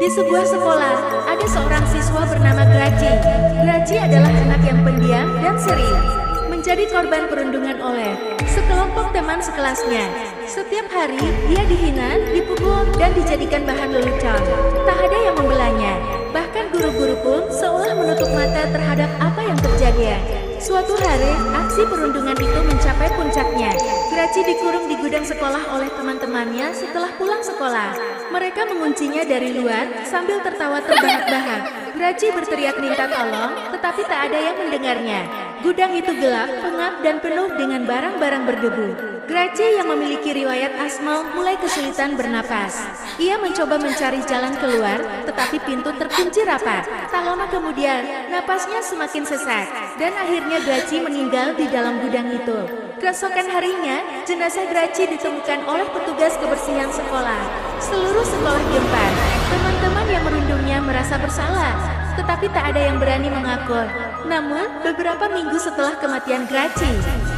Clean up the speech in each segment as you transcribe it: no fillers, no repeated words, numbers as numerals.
Di sebuah sekolah, ada seorang siswa bernama Graci. Graci adalah anak yang pendiam dan sering menjadi korban perundungan oleh sekelompok teman sekelasnya. Setiap hari, dia dihina, dipukul, dan dijadikan bahan lelucon. Tak ada yang membelanya. Bahkan guru-guru pun seolah menutup mata terhadap apa yang terjadi. Suatu hari, aksi perundungan itu mencapai puncaknya. Graci dikurung di gudang sekolah oleh teman-temannya setelah pulang sekolah. Mereka menguncinya dari luar sambil tertawa terbahak-bahak. Graci berteriak minta tolong, tetapi tak ada yang mendengarnya. Gudang itu gelap, pengap, dan penuh dengan barang-barang berdebu. Graci yang memiliki riwayat asma mulai kesulitan bernapas. Ia mencoba mencari jalan keluar, tetapi pintu terkunci rapat. Tak lama kemudian, napasnya semakin sesak, dan akhirnya Graci meninggal di dalam gudang itu. Keesokan harinya, jenazah Graci ditemukan oleh petugas kebersihan sekolah. Seluruh sekolah gempar. Teman-teman yang merundungnya merasa bersalah, tetapi tak ada yang berani mengaku. Namun, beberapa minggu setelah kematian Graci,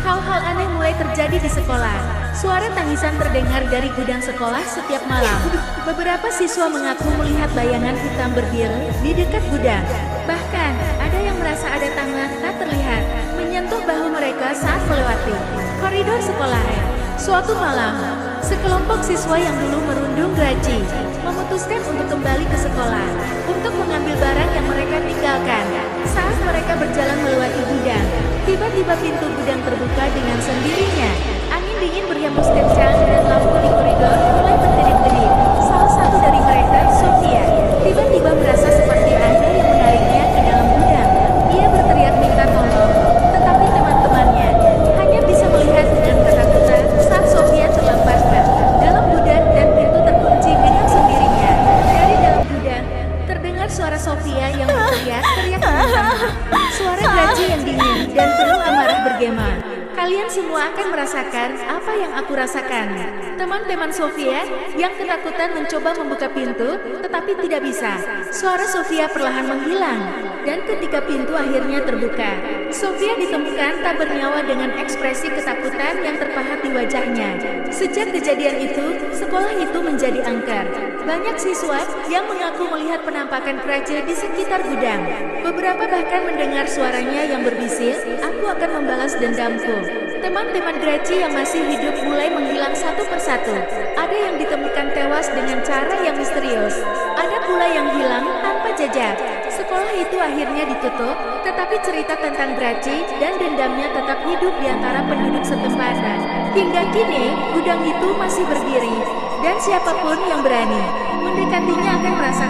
hal-hal aneh mulai terjadi di sekolah. Suara tangisan terdengar dari gudang sekolah setiap malam. Beberapa siswa mengaku melihat bayangan hitam berdiri di dekat gudang. Bahkan, ada yang merasa ada tangan tak terlihat menyentuh bahu mereka saat melewati koridor sekolah. Suatu malam, sekelompok siswa yang dulu merundung Graci memutuskan untuk kembali ke sekolah untuk mengambil barang yang mereka tinggalkan. Saat mereka berjalan melewati gudang, tiba-tiba pintu gudang terbuka dengan sendirinya. Angin dingin berhembus kencang dan lampu di koridor mulai berkedip-kedip. Salah satu dari mereka, Sofia, tiba-tiba merasa seperti ada yang menariknya ke dalam gudang. Ia berteriak minta tolong, tetapi teman-temannya hanya bisa melihat dengan ketakutan saat Sofia terlempar dalam gudang dan pintu terkunci dengan sendirinya. Dari dalam gudang, terdengar suara Sofia yang berteriak-teriak minta. Suara Graci yang dingin dan penuh amarah bergema. Kalian semua akan merasakan apa yang aku rasakan. Teman-teman Sofia yang ketakutan mencoba membuka pintu, tetapi tidak bisa. Suara Sofia perlahan menghilang, dan ketika pintu akhirnya terbuka, Sofia ditemukan tak bernyawa dengan ekspresi ketakutan yang terpahat di wajahnya. Sejak kejadian itu, sekolah itu menjadi angker. Banyak siswa yang mengaku melihat penampakan Graci di sekitar gudang. Beberapa bahkan mendengar suaranya yang berbisik, "Aku akan membalas dendamku." Teman-teman Graci yang masih hidup mulai menghilang satu persatu. Ada yang ditemukan tewas dengan cara yang misterius. Ada pula yang hilang tanpa jejak. Sekolah itu akhirnya ditutup, tetapi cerita tentang Graci dan dendamnya tetap hidup di antara penduduk setempat. Hingga kini, gudang itu masih berdiri, dan siapapun yang berani mendekatinya akan merasa